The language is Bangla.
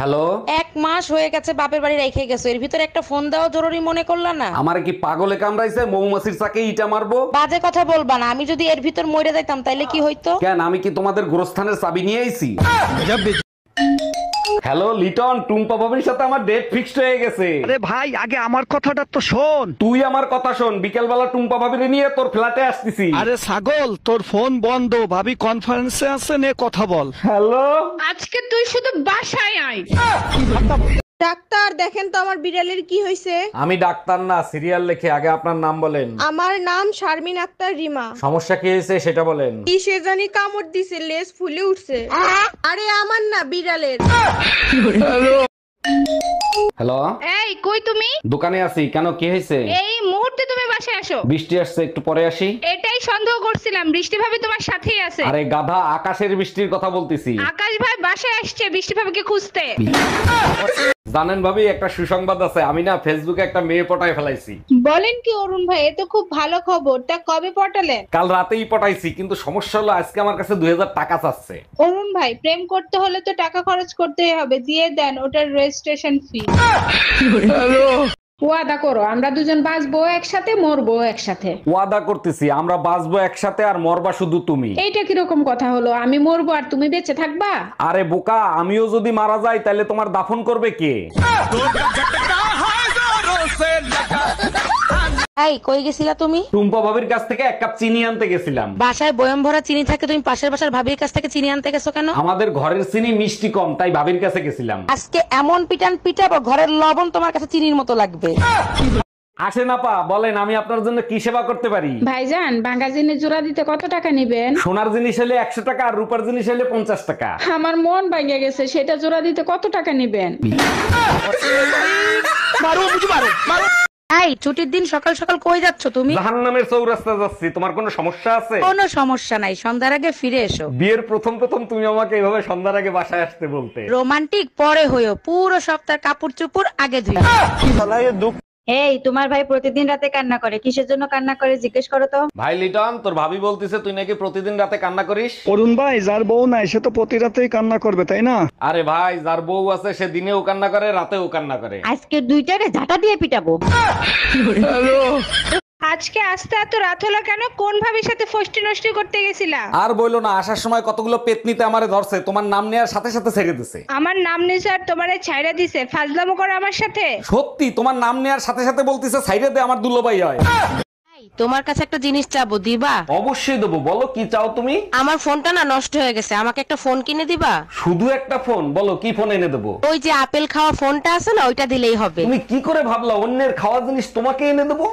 হ্যালো, এক মাস হয়ে গেছে বাপের বাড়ি রেখে গেছো, এর ভিতরে একটা ফোন দেওয়া জরুরি মনে করলা না? আমার কি পাগলে কামড়াইছে? মৌমাছির চাকে ইটা মারবো? বাজে কথা বলবা না, আমি যদি এর ভিতর মরে যাইতাম তাইলে কি হইতো? কেন, আমি কি তোমাদের গোরস্থানের চাবি নিয়ে আইছি? হ্যালো লিটন, টুম্পা ভাবির সাথে আমার ডেট ফিক্সড হয়ে গেছে। আরে ভাই, আগে আমার কথাটা তো শোন। তুই আমার কথা শোন, বিকেল বেলা টুম্পা ভাবিরে নিয়ে তোর ফ্ল্যাটে আসতেছি। আরে ছাগল, তোর ফোন বন্ধ, ভাবি কনফারেন্সে আছে, নে কথা বল। হ্যালো, আজকে তুই শুধু বাসায় আয়। ডাক্তার দেখেন তো আমার বিড়ালের কি হয়েছে। আমি ডাক্তার না, সিরিয়াল লেখে। আগে আপনার নাম বলেন। আমার নাম শারমিন আক্তার রিমা। সমস্যা কি হয়েছে সেটা বলেন। কি সে জানি কামড় দিছে, লেজ ফুলে উঠছে। আরে আমার না, বিড়ালের। হ্যালো, এই কই তুমি? দোকানে আছি। কেন, কি হয়েছে? এই মুহূর্তে তুমি বাসায় আসো। বৃষ্টি আসছে, একটু পরে আসি। এটাই সন্দেহ করছিলাম, বৃষ্টি ভাবি তোমার সাথেই আছে। আরে গাধা, আকাশের বৃষ্টির কথা বলতেছি। আকাশ ভাই বাসায় আসছে বৃষ্টি ভাবিকে খুঁজতে। জানেন ভাবি, একটা সুসংবাদ আছে। আমি না ফেসবুকে একটা মেয়ে পটায় ফেলাইছি। বলেন কি অরুণ ভাই, এ তো খুব ভালো খবর। তা কবে পটালেন? কাল রাতেই পটাইছি, কিন্তু সমস্যা হলো আজকে আমার কাছে 2000 টাকা চাচ্ছে। অরুণ ভাই, প্রেম করতে হলে তো টাকা খরচ করতেই হবে, দিয়ে দেন ওটার রেজিস্ট্রেশন ফি। ওয়াদা করো আমরা দুজন বাঁচবো একসাথে, মরবো একসাথে। ওয়াদা করতেছি, আমরা বাঁচবো একসাথে, আর মরবা শুধু তুমি। এইটা কিরকম কথা হলো? আমি মরবো আর তুমি বেঁচে থাকবা? আরে বোকা, আমিও যদি মারা যাই তাহলে তোমার দাফন করবে কে? এই কই গেছিলা তুমি? টুম্পা ভাবির কাছ থেকে 1 কাপ চিনি আনতে গেছিলাম। বাসায় বয়ম ভরা চিনি থাকে, তুমি পাশের বাসার ভাবির কাছ থেকে চিনি আনতে গেছো কেন? আমাদের ঘরের চিনি মিষ্টি কম, তাই ভাবির কাছে গেছিলাম। আজকে এমন পিটান পিটাবো, ঘরের লবণ তোমার কাছে চিনির মতো লাগবে। আসেন আপা, বলেন আমি আপনার জন্য কি সেবা করতে পারি? ভাইজান, ভাঙা জিনিস জোড়া দিতে কত টাকা নিবেন? সোনার জিনিস হলে 100 টাকা, আর রূপার জিনিস হলে 50 টাকা। আমার মন ভাঙে গেছে, সেটা জোড়া দিতে কত টাকা নিবেন? এই ছুটির দিন সকাল সকাল কই যাচ্ছ তুমি? জাহান্নামের চৌরাস্তা যাচ্ছি। তোমার কোনো সমস্যা আছে? কোনো সমস্যা নাই, সন্ধ্যার আগে ফিরে এসো। বিয়ের প্রথম প্রথম তুমি আমাকে এইভাবে সন্ধ্যার আগে বাসায় আসতে বলতে। রোমান্টিক পরে হইও, পুরো সপ্তাহ কাপড় চুপড় আগে ধুই। এই তোমার ভাই প্রতিদিন রাতে কান্না করে, কিসের জন্য কান্না করে জিজ্ঞেস করো তো। ভাই লিটন, তোর ভাবি বলতিছে তুই নাকি প্রতিদিন রাতে কান্না করিস। অরুণ ভাই, যার বউ নাই সে তো প্রতি রাতেই কান্না করবে, তাই না? আরে ভাই, যার বউ আছে সে দিনেও কান্না করে, রাতেও কান্না করে। আজকে দুইটারে ঝাঁটা দিয়ে পিটাবো। আজকে আসতে এত রাত হলো কেন? কোন ভাবির সাথে ফষ্টি নষ্টি করতে গেছিলা? আর বইলো না, আসার সময় কতগুলো পেতনিতে আমারে ধরছে, তোমার নাম নেওয়ার সাথে সাথে ছেড়ে দিছে। আমার নাম নিসার তোমারে ছাইড়া দিছে, ফাজলামো করো আমার সাথে। সত্যি, তোমার নাম নেওয়ার সাথে সাথে বলতিছে সাইডে দে, আমার দুলোবাই হয়। তোমার কাছে একটা জিনিস চাবো, দিবা? অবশ্যই দেবো, বলো কি চাও তুমি। আমার ফোনটা না নষ্ট হয়ে গেছে, আমাকে একটা ফোন কিনে দিবা? শুধু একটা ফোন? বলো কি ফোন এনে দেবো। ওই যে আপেল খাওয়া ফোনটা আছে না, ওইটা দিলেই হবে। তুমি কি করে ভাবলা অন্যের খাওয়া জিনিস তোমাকে এনে দেবো?